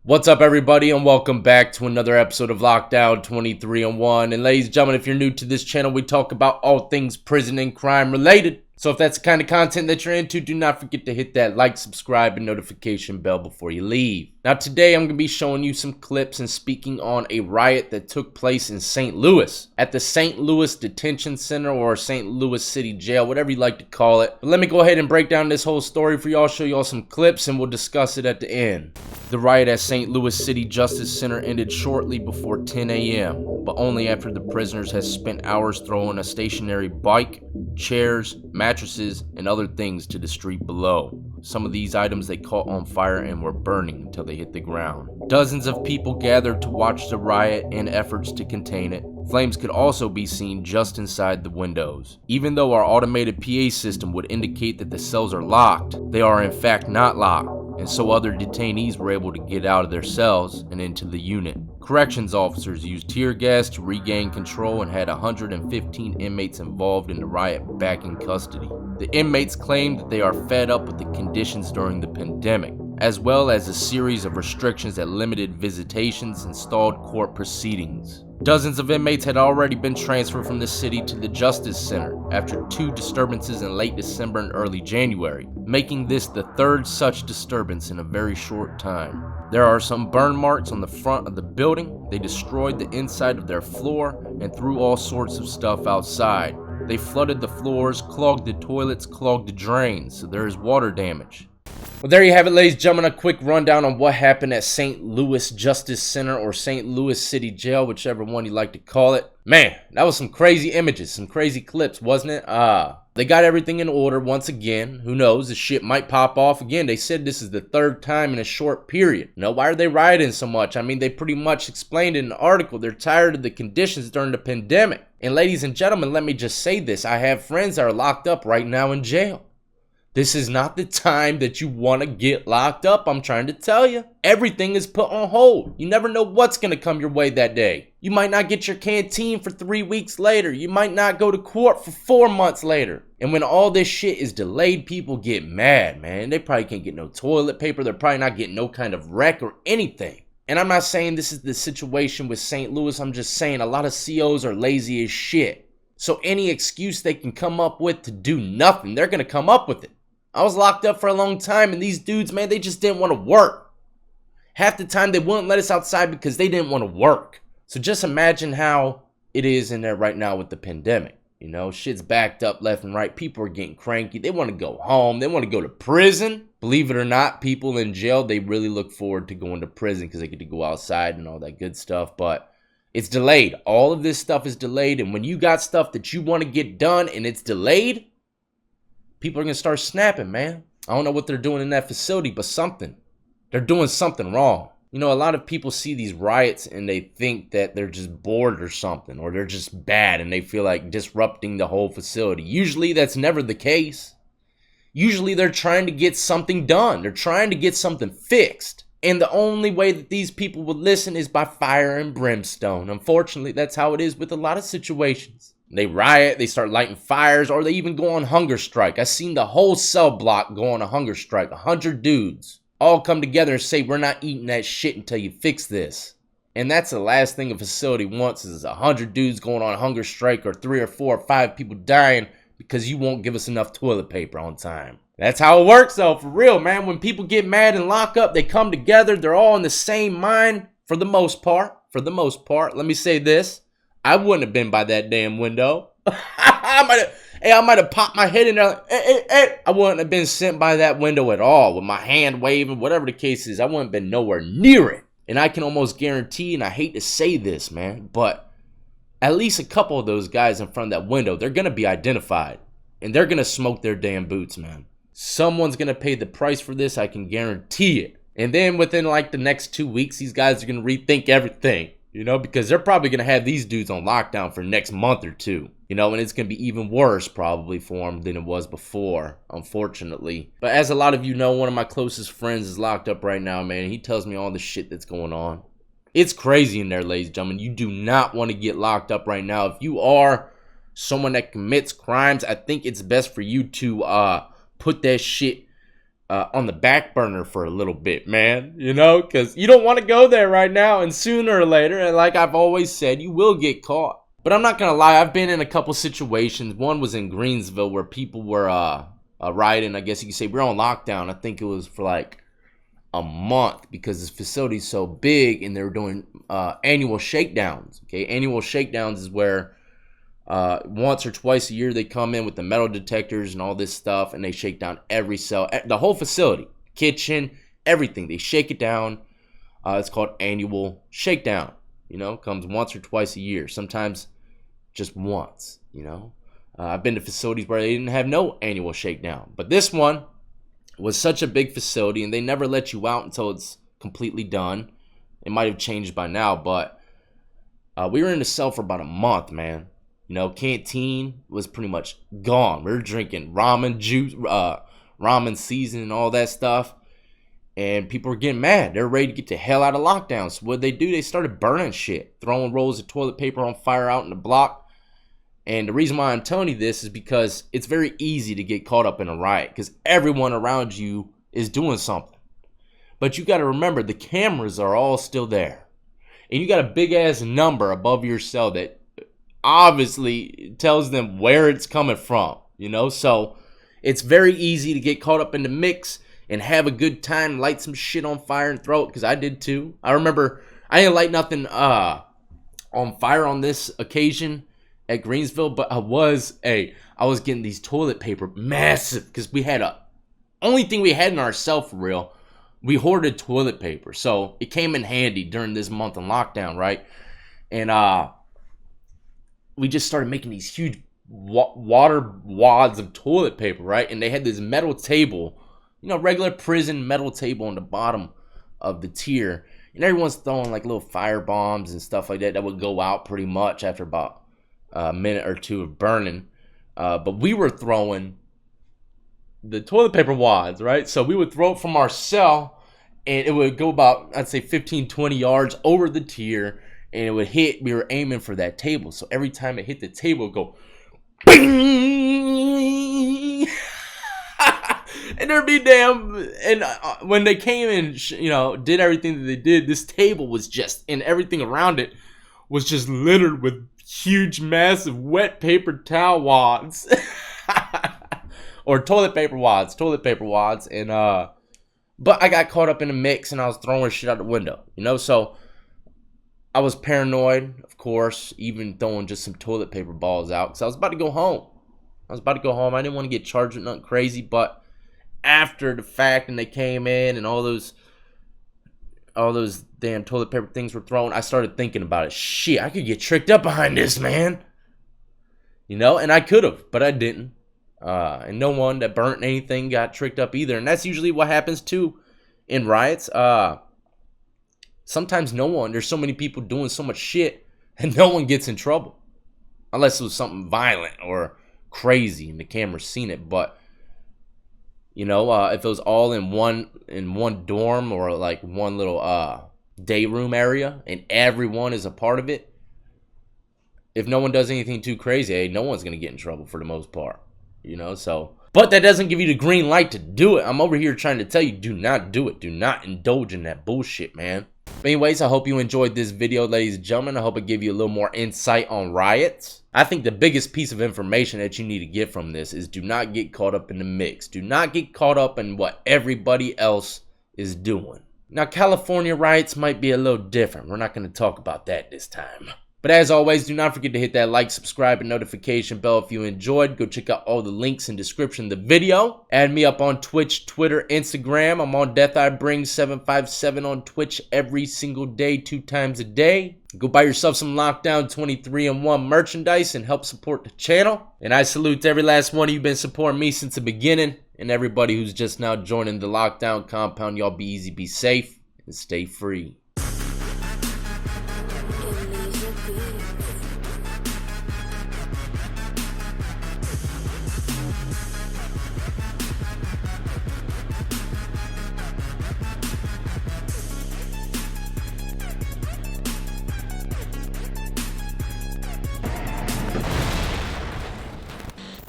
What's up, everybody, and welcome back to another episode of Lockdown 23-1. And ladies and gentlemen, if you're new to this channel, we talk about all things prison and crime related. So if that's the kind of content that you're into, do not forget to hit that like, subscribe, and notification bell before you leave. Now today I'm going to be showing you some clips and speaking on a riot that took place in St. Louis at the St. Louis Detention Center, or St. Louis City Jail, whatever you like to call it. But let me go ahead and break down this whole story for y'all, show y'all some clips, and we'll discuss it at the end. The riot at St. Louis City Justice Center ended shortly before 10 a.m., but only after the prisoners had spent hours throwing a stationary bike, chairs, mattresses, and other things to the street below. Some of these items they caught on fire and were burning until they hit the ground. Dozens of people gathered to watch the riot in efforts to contain it. Flames could also be seen just inside the windows. Even though our automated PA system would indicate that the cells are locked, they are in fact not locked, and so other detainees were able to get out of their cells and into the unit. Corrections officers used tear gas to regain control and had 115 inmates involved in the riot back in custody. The inmates claimed that they are fed up with the conditions during the pandemic, as well as a series of restrictions that limited visitations and stalled court proceedings. Dozens of inmates had already been transferred from the city to the Justice Center after 2 disturbances in late December and early January, making this the 3rd such disturbance in a very short time. There are some burn marks on the front of the building. They destroyed the inside of their floor and threw all sorts of stuff outside. They flooded the floors, clogged the toilets, clogged the drains, so there is water damage. Well, there you have it, ladies and gentlemen, a quick rundown on what happened at St. Louis Justice Center, or St. Louis City Jail, whichever one you like to call it. Man, that was some crazy images, some crazy clips, wasn't it? They got everything in order once again. Who knows, the shit might pop off again. They said this is the 3rd time in a short period. Why are they rioting so much? I mean, they pretty much explained in the article they're tired of the conditions during the pandemic. And ladies and gentlemen, let me just say this. I have friends that are locked up right now in jail. This is not the time that you want to get locked up, I'm trying to tell you. Everything is put on hold. You never know what's going to come your way that day. You might not get your canteen for 3 weeks later. You might not go to court for 4 months later. And when all this shit is delayed, people get mad, man. They probably can't get no toilet paper. They're probably not getting no kind of rec or anything. And I'm not saying this is the situation with St. Louis. I'm just saying a lot of COs are lazy as shit. So any excuse they can come up with to do nothing, they're going to come up with it. I was locked up for a long time, and these dudes, man, they just didn't want to work. Half the time, they wouldn't let us outside because they didn't want to work. So just imagine how it is in there right now with the pandemic. Shit's backed up left and right. People are getting cranky. They want to go home. They want to go to prison. Believe it or not, people in jail, they really look forward to going to prison because they get to go outside and all that good stuff. But it's delayed. All of this stuff is delayed. And when you got stuff that you want to get done and it's delayed, people are going to start snapping, man. I don't know what they're doing in that facility, but something. They're doing something wrong. A lot of people see these riots and they think that they're just bored or something, or they're just bad and they feel like disrupting the whole facility. Usually that's never the case. Usually they're trying to get something done. They're trying to get something fixed. And the only way that these people would listen is by fire and brimstone. Unfortunately, that's how it is with a lot of situations. They riot, they start lighting fires, or they even go on hunger strike. I seen the whole cell block go on a hunger strike. 100 dudes all come together and say, we're not eating that shit until you fix this. And that's the last thing a facility wants, is 100 dudes going on a hunger strike, or 3 or 4 or 5 people dying because you won't give us enough toilet paper on time. That's how it works, though, for real, man. When people get mad and lock up, they come together. They're all in the same mind for the most part. For the most part, let me say this. I wouldn't have been by that damn window. I might have popped my head in there like, hey. I wouldn't have been sent by that window at all with my hand waving, whatever the case is. I wouldn't have been nowhere near it. And I can almost guarantee, and I hate to say this, man, but at least a couple of those guys in front of that window, they're going to be identified. And they're going to smoke their damn boots, man. Someone's going to pay the price for this, I can guarantee it. And then within like the next 2 weeks, these guys are going to rethink everything. Because they're probably going to have these dudes on lockdown for next month or 2. And it's going to be even worse probably for them than it was before, unfortunately. But as a lot of you know, one of my closest friends is locked up right now, man. He tells me all the shit that's going on. It's crazy in there, ladies and gentlemen. You do not want to get locked up right now. If you are someone that commits crimes, I think it's best for you to put that shit on the back burner for a little bit, man, you know, because you don't want to go there right now, and sooner or later, and like I've always said, you will get caught. But I'm not gonna lie, I've been in a couple situations. One was in Greensville where people were rioting, I guess you could say. We were on lockdown. I think it was for like a month because this facility's so big, and they were doing annual shakedowns. Okay, annual shakedowns is where once or twice a year they come in with the metal detectors and all this stuff, and they shake down every cell, the whole facility, kitchen, everything. They shake it down. It's called annual shakedown. You know, comes once or twice a year, sometimes just once. You know, I've been to facilities where they didn't have no annual shakedown, but this one was such a big facility, and they never let you out until it's completely done. It might have changed by now, but we were in the cell for about a month, man. You know, canteen was pretty much gone. We were drinking ramen juice, ramen season, and all that stuff. And people were getting mad. They're ready to get the hell out of lockdown. So what they do, they started burning shit, throwing rolls of toilet paper on fire out in the block. And the reason why I'm telling you this is because it's very easy to get caught up in a riot because everyone around you is doing something. But you got to remember, the cameras are all still there. And you got a big ass number above your cell that obviously tells them where it's coming from, you know? So it's very easy to get caught up in the mix and have a good time, light some shit on fire and throw it, because I did too. I remember I didn't light nothing on fire on this occasion at Greensville, but I was getting these toilet paper massive, because we had only thing we had in our cell for real, we hoarded toilet paper. So it came in handy during this month in lockdown, right? And we just started making these huge water wads of toilet paper, right? And they had this metal table, you know, regular prison metal table on the bottom of the tier, and everyone's throwing like little fire bombs and stuff like that would go out pretty much after about a minute or two of burning. But we were throwing the toilet paper wads, right? So we would throw it from our cell, and it would go about, I'd say 15, 20 yards over the tier, and it would hit. We were aiming for that table, so every time it hit the table, it would go bing. And there'd be and when they came and you know, did everything that they did, this table was just, and everything around it was just littered with huge, massive wet paper towel wads, or toilet paper wads, and but I got caught up in the mix, and I was throwing shit out the window, you know, so I was paranoid, of course, even throwing just some toilet paper balls out, because I was about to go home. I didn't want to get charged with nothing crazy, but after the fact, and they came in, and all those damn toilet paper things were thrown, I started thinking about it. Shit, I could get tricked up behind this, man. You know, and I could have, but I didn't. And no one that burnt anything got tricked up either. And that's usually what happens too in riots. Sometimes there's so many people doing so much shit, and no one gets in trouble. Unless it was something violent or crazy and the camera's seen it. But you know, if it was all in one dorm or like one little day room area, and everyone is a part of it, if no one does anything too crazy, no one's gonna get in trouble for the most part, you know. So, but that doesn't give you the green light to do it. I'm over here trying to tell you, do not do it. Do not indulge in that bullshit, man. But anyways, I hope you enjoyed this video, ladies and gentlemen. I hope it gave you a little more insight on riots. I think the biggest piece of information that you need to get from this is do not get caught up in the mix. Do not get caught up in what everybody else is doing. Now, California riots might be a little different. We're not going to talk about that this time. But as always, do not forget to hit that like, subscribe, and notification bell if you enjoyed. Go check out all the links in the description of the video. Add me up on Twitch, Twitter, Instagram. I'm on DeathEyeBrings757 on Twitch every single day, 2 times a day. Go buy yourself some Lockdown 23-in-1 merchandise and help support the channel. And I salute every last one of you been supporting me since the beginning. And everybody who's just now joining the Lockdown compound, y'all be easy, be safe, and stay free.